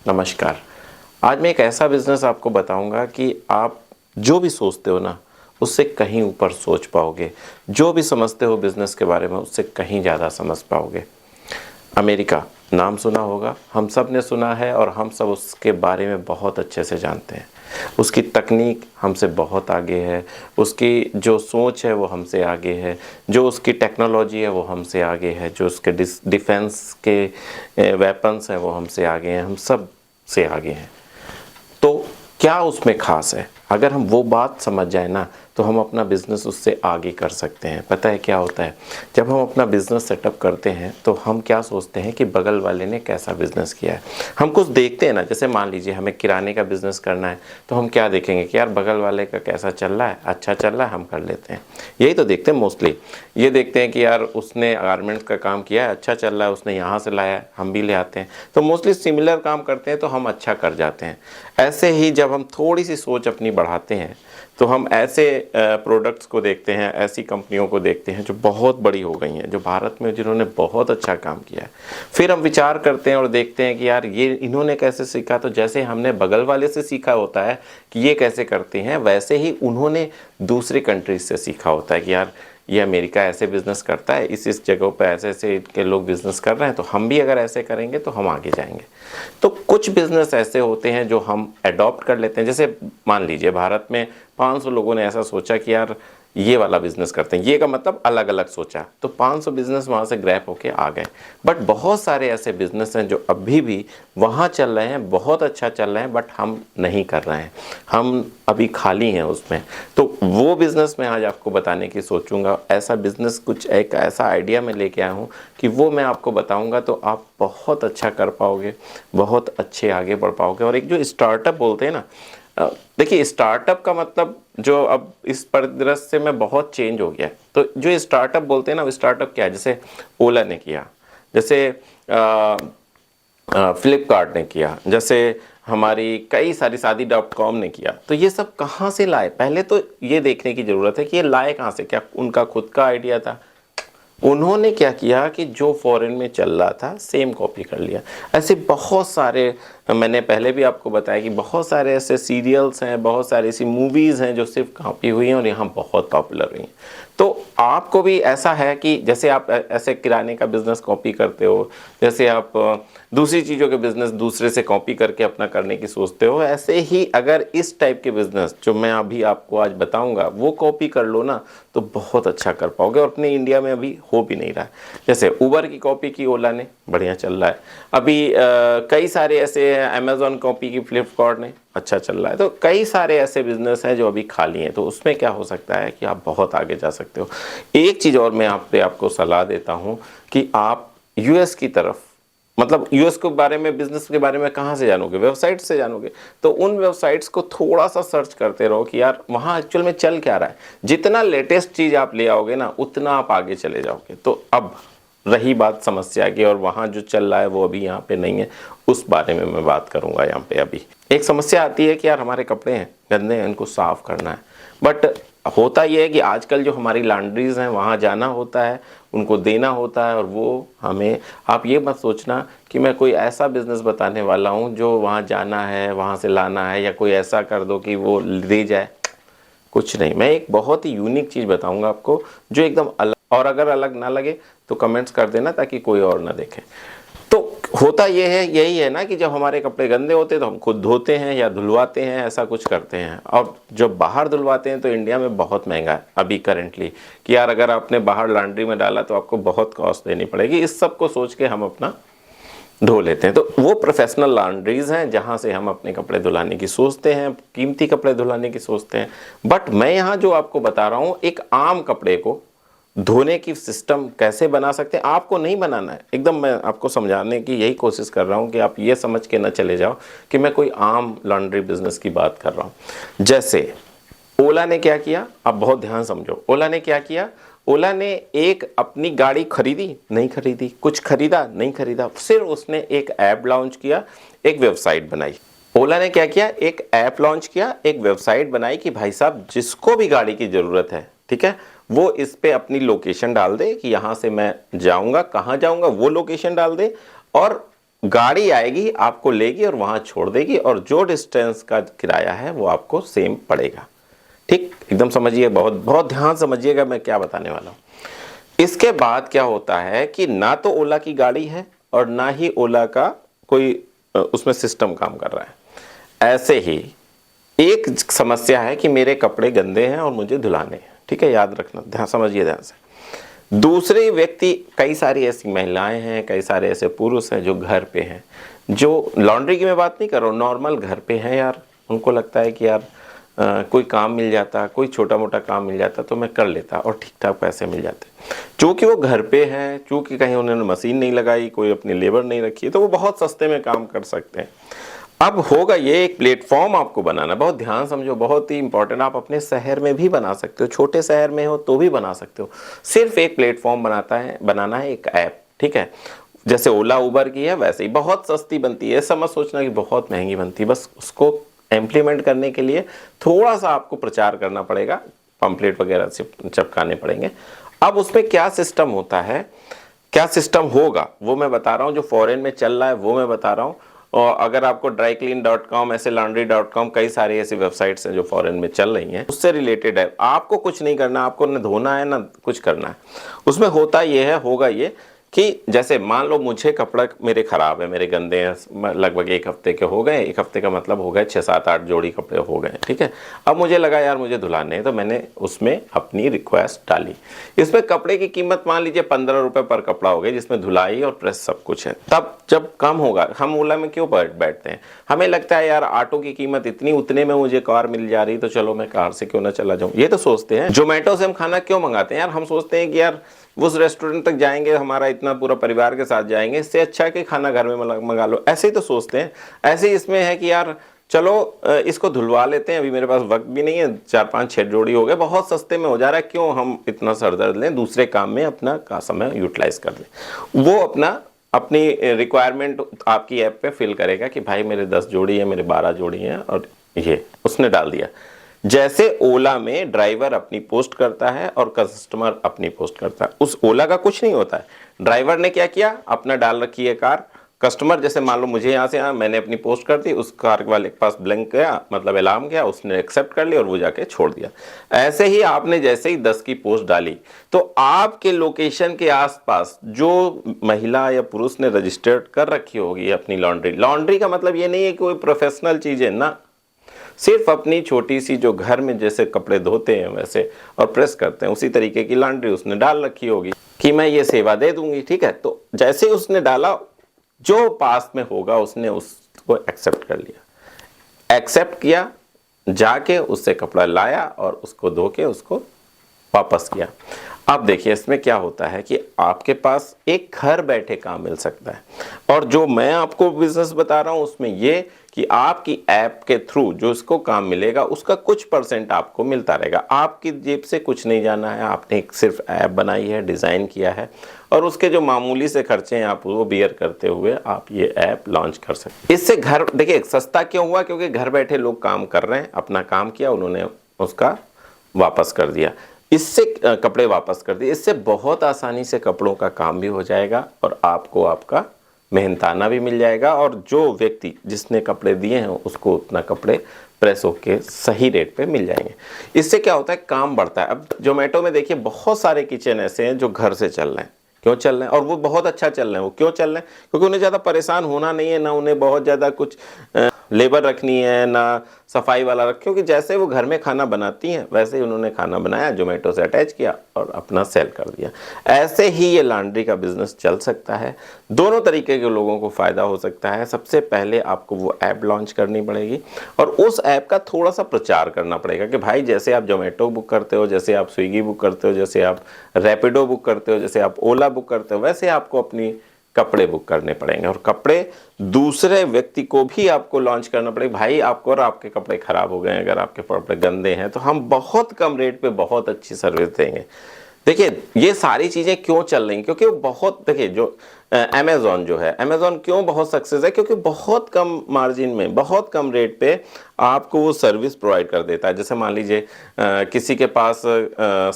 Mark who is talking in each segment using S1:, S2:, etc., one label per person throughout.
S1: नमस्कार। आज मैं एक ऐसा बिज़नेस आपको बताऊंगा कि आप जो भी सोचते हो ना, उससे कहीं ऊपर सोच पाओगे। जो भी समझते हो बिज़नेस के बारे में, उससे कहीं ज़्यादा समझ पाओगे। अमेरिका नाम सुना होगा, हम सब ने सुना है और हम सब उसके बारे में बहुत अच्छे से जानते हैं। उसकी तकनीक हमसे बहुत आगे है, उसकी जो सोच है वो हमसे आगे है, जो उसकी टेक्नोलॉजी है वो हमसे आगे है, जो उसके डिफेंस के वेपन्स हैं वो हमसे आगे हैं, हम सब से आगे हैं। तो क्या उसमें ख़ास है? अगर हम वो बात समझ जाए ना, तो हम अपना बिज़नेस उससे आगे कर सकते हैं। पता है क्या होता है? जब हम अपना बिज़नेस सेटअप करते हैं, तो हम क्या सोचते हैं कि बगल वाले ने कैसा बिज़नेस किया है। हम कुछ देखते हैं ना, जैसे मान लीजिए हमें किराने का बिज़नेस करना है, तो हम क्या देखेंगे कि यार बगल वाले का कैसा चल रहा है, अच्छा चल रहा है, हम कर लेते हैं। यही तो देखते हैं मोस्टली। ये देखते हैं कि यार उसने गारमेंट्स का काम किया है, अच्छा चल रहा है, उसने यहाँ से लाया है, हम भी ले आते हैं। तो मोस्टली सिमिलर काम करते हैं, तो हम अच्छा कर जाते हैं। ऐसे ही जब हम थोड़ी सी सोच अपनी बढ़ाते हैं, तो हम ऐसे प्रोडक्ट्स को देखते हैं, ऐसी कंपनियों को देखते हैं जो बहुत बड़ी हो गई हैं, जो भारत में जिन्होंने बहुत अच्छा काम किया है। फिर हम विचार करते हैं और देखते हैं कि यार ये इन्होंने कैसे सीखा। तो जैसे हमने बगल वाले से सीखा होता है कि ये कैसे करते हैं, वैसे ही उन्होंने दूसरी कंट्रीज से सीखा होता है कि यार ये अमेरिका ऐसे बिज़नेस करता है, इस जगहों पे ऐसे ऐसे के लोग बिज़नेस कर रहे हैं, तो हम भी अगर ऐसे करेंगे तो हम आगे जाएंगे। तो कुछ बिज़नेस ऐसे होते हैं जो हम अडॉप्ट कर लेते हैं। जैसे मान लीजिए भारत में 500 लोगों ने ऐसा सोचा कि यार ये वाला बिज़नेस करते हैं, ये का मतलब अलग अलग सोचा, तो 500 बिज़नेस वहाँ से ग्रैप होके आ गए। बट बहुत सारे ऐसे बिज़नेस हैं जो अभी भी वहाँ चल रहे हैं, बहुत अच्छा चल रहे हैं, बट हम नहीं कर रहे हैं, हम अभी खाली हैं उसमें। तो वो बिज़नेस मैं आज आपको बताने की सोचूंगा। ऐसा बिज़नेस कुछ एक ऐसा आइडिया मैं लेके आया हूँ कि वो मैं आपको बताऊंगा, तो आप बहुत अच्छा कर पाओगे, बहुत अच्छे आगे बढ़ पाओगे। और एक जो स्टार्टअप बोलते हैं ना, देखिए स्टार्टअप का मतलब जो अब इस परिदृश्य में बहुत चेंज हो गया है। तो जो स्टार्टअप बोलते हैं ना, वो स्टार्टअप क्या है? जैसे ओला ने किया, जैसे फ्लिपकार्ट ने किया, जैसे हमारी कई सारी शादी.com ने किया। तो ये सब कहाँ से लाए? पहले तो ये देखने की ज़रूरत है कि ये लाए कहाँ से। क्या उनका खुद का आइडिया था? उन्होंने क्या किया कि जो फॉरेन में चल रहा था सेम कॉपी कर लिया। ऐसे बहुत सारे, मैंने पहले भी आपको बताया कि बहुत सारे ऐसे सीरियल्स हैं, बहुत सारी ऐसी मूवीज़ हैं जो सिर्फ कॉपी हुई हैं और यहाँ बहुत पॉपुलर हुई हैं। तो आपको भी ऐसा है कि जैसे आप ऐसे किराने का बिज़नेस कॉपी करते हो, जैसे आप दूसरी चीज़ों के बिज़नेस दूसरे से कॉपी करके अपना करने की सोचते हो, ऐसे ही अगर इस टाइप के बिज़नेस जो मैं अभी आपको आज बताऊंगा वो कॉपी कर लो ना, तो बहुत अच्छा कर पाओगे। और अपने इंडिया में अभी हो भी नहीं रहा है। जैसे उबर की कॉपी की ओला ने, बढ़िया चल रहा है। अभी कई सारे ऐसे अमेज़ॉन कॉपी की फ्लिपकार्ट ने, अच्छा चल रहा है। तो कई सारे ऐसे बिज़नेस हैं जो अभी खाली हैं। तो उसमें क्या हो सकता है कि आप बहुत आगे जा सकते हो। एक चीज़ और मैं आपको सलाह देता हूँ कि आप यूएस की तरफ, मतलब यूएस के बारे में, बिजनेस के बारे में कहाँ से जानोगे? वेबसाइट से जानोगे। तो उन वेबसाइट्स को थोड़ा सा सर्च करते रहो कि यार वहाँ एक्चुअल में चल क्या रहा है। जितना लेटेस्ट चीज़ आप ले आओगे ना, उतना आप आगे चले जाओगे। तो अब रही बात समस्या की, और वहाँ जो चल रहा है वो अभी यहाँ पे नहीं है, उस बारे में मैं बात करूँगा यहाँ पे। अभी एक समस्या आती है कि यार हमारे कपड़े हैं गंदे हैं, इनको साफ़ करना है। बट होता यह है कि आजकल जो हमारी लॉन्ड्रीज हैं वहाँ जाना होता है, उनको देना होता है, और वो हमें, आप ये मत सोचना कि मैं कोई ऐसा बिज़नेस बताने वाला हूँ जो वहाँ जाना है, वहाँ से लाना है, या कोई ऐसा कर दो कि वो दे जाए। कुछ नहीं, मैं एक बहुत ही यूनिक चीज़ बताऊँगा आपको जो एकदम अलग। और अगर अलग ना लगे तो कमेंट्स कर देना ताकि कोई और ना देखे। तो होता ये है, यही है ना कि जब हमारे कपड़े गंदे होते हैं तो हम खुद धोते हैं या धुलवाते हैं, ऐसा कुछ करते हैं। और जब बाहर धुलवाते हैं तो इंडिया में बहुत महंगा है अभी करेंटली, कि यार अगर आपने बाहर लॉन्ड्री में डाला तो आपको बहुत कॉस्ट देनी पड़ेगी। इस सब को सोच के हम अपना धो लेते हैं। तो वो प्रोफेशनल लॉन्ड्रीज हैं जहाँ से हम अपने कपड़े धुलाने की सोचते हैं, कीमती कपड़े धुलाने की सोचते हैं। बट मैं यहाँ जो आपको बता रहा हूँ, एक आम कपड़े को धोने की सिस्टम कैसे बना सकते हैं। आपको नहीं बनाना है, एकदम मैं आपको समझाने की यही कोशिश कर रहा हूँ कि आप ये समझ के ना चले जाओ कि मैं कोई आम लॉन्ड्री बिजनेस की बात कर रहा हूँ। जैसे ओला ने क्या किया, आप बहुत ध्यान समझो। ओला ने क्या किया? ओला ने एक अपनी गाड़ी खरीदी नहीं खरीदी, कुछ खरीदा नहीं खरीदा, सिर्फ उसने एक ऐप लॉन्च किया, एक वेबसाइट बनाई। ओला ने क्या किया? एक ऐप लॉन्च किया, एक वेबसाइट बनाई कि भाई साहब जिसको भी गाड़ी की ज़रूरत है, ठीक है, वो इस पे अपनी लोकेशन डाल दे कि यहाँ से मैं जाऊँगा, कहाँ जाऊँगा वो लोकेशन डाल दे, और गाड़ी आएगी, आपको लेगी और वहां छोड़ देगी, और जो डिस्टेंस का किराया है वो आपको सेम पड़ेगा। ठीक, एकदम समझिए, बहुत बहुत ध्यान समझिएगा मैं क्या बताने वाला हूँ। इसके बाद क्या होता है कि ना तो ओला की गाड़ी है और ना ही ओला का कोई उसमें सिस्टम काम कर रहा है। ऐसे ही एक समस्या है कि मेरे कपड़े गंदे हैं और मुझे धुलाने हैं। ठीक है, याद रखना, ध्यान समझिए ध्यान से। दूसरे व्यक्ति, कई सारी ऐसी महिलाएं हैं, कई सारे ऐसे पुरुष हैं जो घर पे हैं, जो लॉन्ड्री की मैं बात नहीं कर रहा हूँ, नॉर्मल घर पे हैं यार। उनको लगता है कि यार कोई काम मिल जाता, कोई छोटा मोटा काम मिल जाता तो मैं कर लेता और ठीक ठाक पैसे मिल जाते। चूँकि वो घर पे हैं, चूँकि कहीं उन्होंने मशीन नहीं लगाई, कोई अपनी लेबर नहीं रखी, तो वो बहुत सस्ते में काम कर सकते हैं। अब होगा ये, एक प्लेटफॉर्म आपको बनाना, बहुत ध्यान समझो, बहुत ही इंपॉर्टेंट। आप अपने शहर में भी बना सकते हो, छोटे शहर में हो तो भी बना सकते हो। सिर्फ एक प्लेटफॉर्म बनाना है, एक ऐप। ठीक है, जैसे ओला उबर की है वैसे ही बहुत सस्ती बनती है, समझ सोचना कि बहुत महंगी बनती है। बस उसको इम्प्लीमेंट करने के लिए थोड़ा सा आपको प्रचार करना पड़ेगा, पंपलेट वगैरह से चिपकाने पड़ेंगे। अब उसमें क्या सिस्टम होता है, क्या सिस्टम होगा वो मैं बता रहा हूँ। जो फॉरेन में चल रहा है वो मैं बता रहा हूँ। और अगर आपको dryclean.com, ऐसे laundry.com, कई सारी ऐसी वेबसाइट्स हैं जो फॉरेन में चल रही हैं, उससे रिलेटेड है। आपको कुछ नहीं करना, आपको न धोना है ना कुछ करना है। उसमें होता ये है, होगा ये कि जैसे मान लो मुझे कपड़ा मेरे ख़राब है, मेरे गंदे हैं, लगभग 1 हफ्ते के हो गए। 1 हफ्ते का मतलब हो गए 6-7-8 जोड़ी कपड़े हो गए। ठीक है, अब मुझे लगा यार मुझे धुलाने हैं, तो मैंने उसमें अपनी रिक्वेस्ट डाली। इसमें कपड़े की कीमत मान लीजिए 15 रुपये पर कपड़ा हो गया, जिसमें धुलाई और प्रेस सब कुछ है। तब जब कम होगा, हम ओला में क्यों बैठते हैं, हमें लगता है यार ऑटो की कीमत इतनी, उतने में मुझे कार मिल जा रही, तो चलो मैं कार से क्यों ना चला जाऊँ, ये तो सोचते हैं। जोमेटो से हम खाना क्यों मंगाते हैं यार, हम सोचते हैं कि यार उस रेस्टोरेंट तक जाएंगे, हमारा इतना पूरा परिवार के साथ जाएंगे, इससे अच्छा है कि खाना घर में मंगा लो, ऐसे ही तो सोचते हैं। ऐसे ही इसमें है कि यार चलो इसको धुलवा लेते हैं, अभी मेरे पास वक्त भी नहीं है, 4-5-6 जोड़ी हो गए, बहुत सस्ते में हो जा रहा है, क्यों हम इतना सरदर्द लें, दूसरे काम में अपना का समय यूटिलाइज कर लें। वो अपनी रिक्वायरमेंट आपकी ऐप पे फिल करेगा कि भाई मेरे 10 जोड़ी है, मेरे 12 जोड़ी हैं, और ये उसने डाल दिया। जैसे ओला में ड्राइवर अपनी पोस्ट करता है और कस्टमर अपनी पोस्ट करता है, उस ओला का कुछ नहीं होता है। ड्राइवर ने क्या किया, अपना डाल रखी है कार, कस्टमर जैसे मान लो मुझे यहाँ से मैंने अपनी पोस्ट कर दी, उस कार वाले के पास ब्लैंक गया, मतलब अलार्म गया, उसने एक्सेप्ट कर लिया और वो जाके छोड़ दिया। ऐसे ही आपने जैसे ही 10 की पोस्ट डाली, तो आपके लोकेशन के आसपास जो महिला या पुरुष ने रजिस्टर्ड कर रखी होगी अपनी लॉन्ड्री का मतलब ये नहीं है कि कोई प्रोफेशनल चीज़ है ना, सिर्फ अपनी छोटी सी जो घर में जैसे कपड़े धोते हैं वैसे और प्रेस करते हैं, उसी तरीके की लॉन्ड्री उसने डाल रखी होगी कि मैं ये सेवा दे दूंगी। ठीक है, तो जैसे ही उसने डाला, जो पास में होगा उसने उसको एक्सेप्ट कर लिया, एक्सेप्ट किया, जाके उससे कपड़ा लाया और उसको धो के उसको वापस किया। अब देखिए इसमें क्या होता है कि आपके पास एक घर बैठे काम मिल सकता है। और जो मैं आपको बिजनेस बता रहा हूं उसमें ये कि आपकी ऐप के थ्रू जो इसको काम मिलेगा उसका कुछ % आपको मिलता रहेगा। आपकी जेब से कुछ नहीं जाना है, आपने एक सिर्फ ऐप बनाई है, डिज़ाइन किया है, और उसके जो मामूली से खर्चे हैं आप वो बियर करते हुए आप ये ऐप लॉन्च कर सकते हैं। इससे घर, देखिए सस्ता क्यों हुआ, क्योंकि घर बैठे लोग काम कर रहे हैं, अपना काम किया, उन्होंने उसका वापस कर दिया, इससे कपड़े वापस कर दिए। इससे बहुत आसानी से कपड़ों का काम भी हो जाएगा और आपको आपका मेहनताना भी मिल जाएगा, और जो व्यक्ति जिसने कपड़े दिए हैं उसको उतना कपड़े प्रेस होके सही रेट पे मिल जाएंगे। इससे क्या होता है, काम बढ़ता है। अब जोमेटो में देखिए बहुत सारे किचन ऐसे हैं जो घर से चल रहे हैं। क्यों चल रहे हैं, और वो बहुत अच्छा चल रहे हैं। वो क्यों चल रहे हैं, क्योंकि उन्हें ज़्यादा परेशान होना नहीं है, ना उन्हें बहुत ज़्यादा कुछ लेबर रखनी है, ना सफाई वाला रख, क्योंकि जैसे वो घर में खाना बनाती हैं वैसे ही उन्होंने खाना बनाया, जोमेटो से अटैच किया और अपना सेल कर दिया। ऐसे ही ये लॉन्ड्री का बिजनेस चल सकता है, दोनों तरीके के लोगों को फ़ायदा हो सकता है। सबसे पहले आपको वो ऐप लॉन्च करनी पड़ेगी और उस ऐप का थोड़ा सा प्रचार करना पड़ेगा कि भाई जैसे आप जोमेटो बुक करते हो, जैसे आप स्विगी बुक करते हो, जैसे आप रैपिडो बुक करते हो, जैसे आप ओला बुक करते हो, वैसे आपको अपनी कपड़े बुक करने पड़ेंगे। और कपड़े दूसरे व्यक्ति को भी आपको लॉन्च करना पड़ेगा। भाई आपको, और आपके कपड़े ख़राब हो गए, अगर आपके कपड़े गंदे हैं, तो हम बहुत कम रेट पे बहुत अच्छी सर्विस देंगे। देखिए ये सारी चीज़ें क्यों चल रही हैं, क्योंकि वो बहुत, देखिए जो अमेज़ॉन जो है, अमेज़ॉन क्यों बहुत सक्सेस है, क्योंकि बहुत कम मार्जिन में, बहुत कम रेट पे आपको वो सर्विस प्रोवाइड कर देता है। जैसे मान लीजिए किसी के पास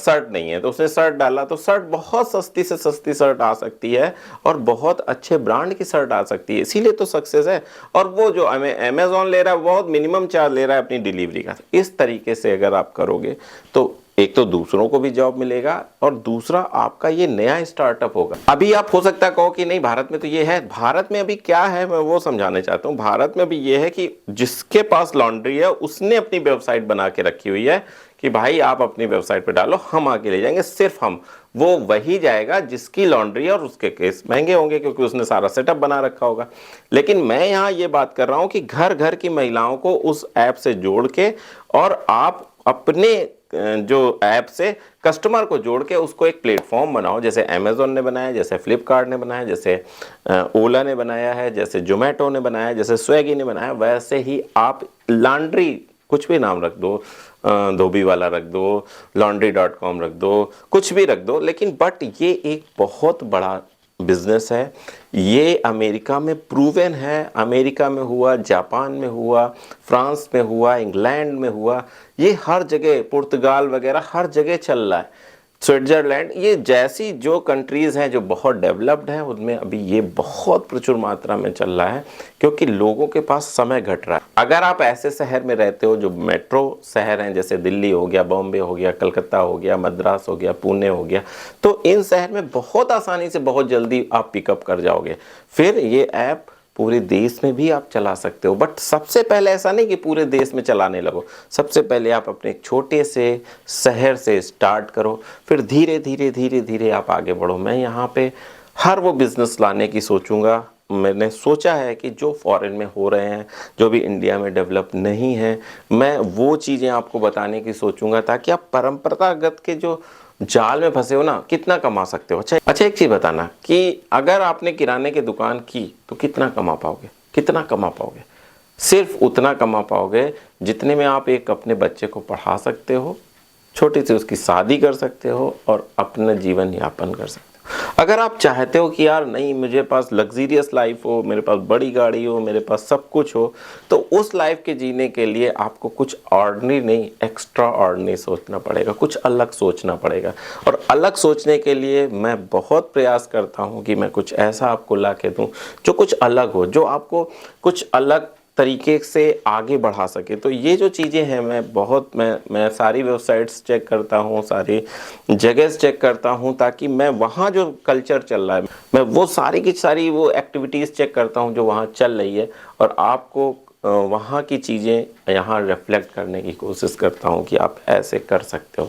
S1: शर्ट नहीं है, तो उसने शर्ट डाला, तो शर्ट बहुत सस्ती से सस्ती शर्ट आ सकती है और बहुत अच्छे ब्रांड की शर्ट आ सकती है, इसीलिए तो सक्सेस है। और वो जो अमेज़ॉन ले रहा है बहुत मिनिमम चार्ज ले रहा है अपनी डिलीवरी का। इस तरीके से अगर आप करोगे तो एक तो दूसरों को भी जॉब मिलेगा और दूसरा आपका ये नया स्टार्टअप होगा। अभी आप हो सकता है कहो कि नहीं भारत में तो ये है, भारत में अभी क्या है मैं वो समझाने चाहता हूँ। भारत में अभी ये है कि जिसके पास लॉन्ड्री है उसने अपनी वेबसाइट बना के रखी हुई है कि भाई आप अपनी वेबसाइट पे डालो, हम आके ले जाएंगे, सिर्फ हम। वो वही जाएगा जिसकी लॉन्ड्री है और उसके केस महंगे होंगे क्योंकि उसने सारा सेटअप बना रखा होगा। लेकिन मैं यहाँ ये बात कर रहा हूँ कि घर घर की महिलाओं को उस ऐप से जोड़ के और आप अपने जो ऐप से कस्टमर को जोड़ के उसको एक प्लेटफॉर्म बनाओ, जैसे अमेज़ॉन ने बनाया, जैसे फ्लिपकार्ट ने बनाया, जैसे ओला ने बनाया है, जैसे जोमेटो ने बनाया, जैसे स्विगी ने बनाया। वैसे ही आप लॉन्ड्री कुछ भी नाम रख दो, धोबी वाला रख दो, laundry.com रख दो, कुछ भी रख दो, लेकिन बट ये एक बहुत बड़ा बिजनेस है। ये अमेरिका में प्रूवन है, अमेरिका में हुआ, जापान में हुआ, फ्रांस में हुआ, इंग्लैंड में हुआ, ये हर जगह, पुर्तगाल वगैरह हर जगह चल रहा है, स्विट्जरलैंड, ये जैसी जो कंट्रीज़ हैं जो बहुत डेवलप्ड हैं उनमें अभी ये बहुत प्रचुर मात्रा में चल रहा है क्योंकि लोगों के पास समय घट रहा है। अगर आप ऐसे शहर में रहते हो जो मेट्रो शहर हैं, जैसे दिल्ली हो गया, बॉम्बे हो गया, कलकत्ता हो गया, मद्रास हो गया, पुणे हो गया, तो इन शहर में बहुत आसानी से बहुत जल्दी आप पिकअप कर जाओगे। फिर ये ऐप पूरे देश में भी आप चला सकते हो, बट सबसे पहले ऐसा नहीं कि पूरे देश में चलाने लगो। सबसे पहले आप अपने छोटे से शहर से स्टार्ट करो, फिर धीरे धीरे धीरे धीरे आप आगे बढ़ो। मैं यहाँ पे हर वो बिज़नेस लाने की सोचूंगा। मैंने सोचा है कि जो फॉरेन में हो रहे हैं, जो भी इंडिया में डेवलप नहीं है, मैं वो चीज़ें आपको बताने की सोचूंगा ताकि आप परंपरागत के जो जाल में फंसे हो ना, कितना कमा सकते हो। अच्छा एक चीज़ बताना कि अगर आपने किराने की दुकान की तो कितना कमा पाओगे? कितना कमा पाओगे? सिर्फ उतना कमा पाओगे जितने में आप एक अपने बच्चे को पढ़ा सकते हो, छोटी सी उसकी शादी कर सकते हो और अपना जीवन यापन कर सकते हो। अगर आप चाहते हो कि यार नहीं मुझे पास लग्जीरियस लाइफ हो, मेरे पास बड़ी गाड़ी हो, मेरे पास सब कुछ हो, तो उस लाइफ के जीने के लिए आपको कुछ ऑर्डिनरी नहीं, एक्स्ट्रा ऑर्डिनरी सोचना पड़ेगा, कुछ अलग सोचना पड़ेगा। और अलग सोचने के लिए मैं बहुत प्रयास करता हूँ कि मैं कुछ ऐसा आपको ला के दूँ जो कुछ अलग हो, जो आपको कुछ अलग तरीके से आगे बढ़ा सके। तो ये जो चीज़ें हैं मैं सारी वेबसाइट्स चेक करता हूँ, सारी जगह चेक करता हूँ ताकि मैं वहाँ जो कल्चर चल रहा है मैं वो सारी की सारी वो एक्टिविटीज़ चेक करता हूँ जो वहाँ चल रही है और आपको वहाँ की चीज़ें यहाँ रिफ्लेक्ट करने की कोशिश करता हूँ कि आप ऐसे कर सकते हो।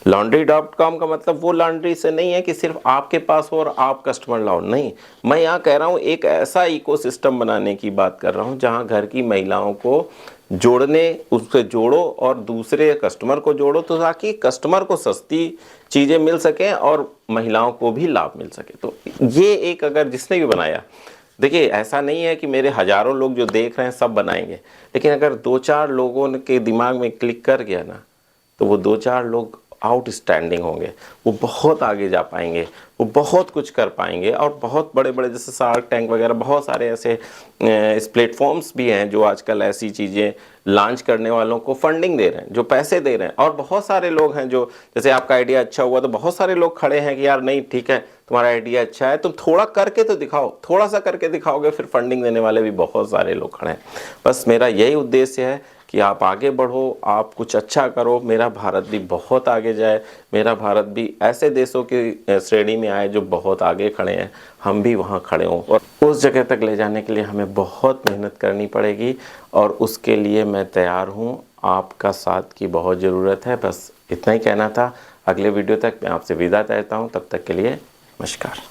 S1: laundry.com का मतलब वो लॉन्ड्री से नहीं है कि सिर्फ आपके पास हो और आप कस्टमर लाओ, नहीं। मैं यहाँ कह रहा हूँ एक ऐसा इकोसिस्टम बनाने की बात कर रहा हूँ जहाँ घर की महिलाओं को जोड़ने, उससे जोड़ो और दूसरे कस्टमर को जोड़ो तो ताकि कस्टमर को सस्ती चीज़ें मिल सकें और महिलाओं को भी लाभ मिल सके। तो ये एक अगर जिसने भी बनाया, देखिए ऐसा नहीं है कि मेरे हज़ारों लोग जो देख रहे हैं सब बनाएंगे, लेकिन अगर 2-4 लोगों के दिमाग में क्लिक कर गया ना तो वो 2-4 लोग आउटस्टैंडिंग होंगे, वो बहुत आगे जा पाएंगे, वो बहुत कुछ कर पाएंगे और बहुत बड़े बड़े जैसे शार्क टैंक वगैरह बहुत सारे ऐसे इस प्लेटफॉर्म्स भी हैं जो आजकल ऐसी चीज़ें लॉन्च करने वालों को फंडिंग दे रहे हैं, जो पैसे दे रहे हैं। और बहुत सारे लोग हैं जो जैसे आपका आइडिया अच्छा हुआ तो बहुत सारे लोग खड़े हैं कि यार नहीं ठीक है तुम्हारा आइडिया अच्छा है, तुम थोड़ा करके तो दिखाओ, थोड़ा सा करके दिखाओगे फिर फंडिंग देने वाले भी बहुत सारे लोग खड़े हैं। बस मेरा यही उद्देश्य है कि आप आगे बढ़ो, आप कुछ अच्छा करो, मेरा भारत भी बहुत आगे जाए, मेरा भारत भी ऐसे देशों की श्रेणी में आए जो बहुत आगे खड़े हैं, हम भी वहाँ खड़े हों। और उस जगह तक ले जाने के लिए हमें बहुत मेहनत करनी पड़ेगी और उसके लिए मैं तैयार हूँ। आपका साथ की बहुत ज़रूरत है। बस इतना ही कहना था। अगले वीडियो तक मैं आपसे विदा चाहता हूँ, तब तक के लिए नमस्कार।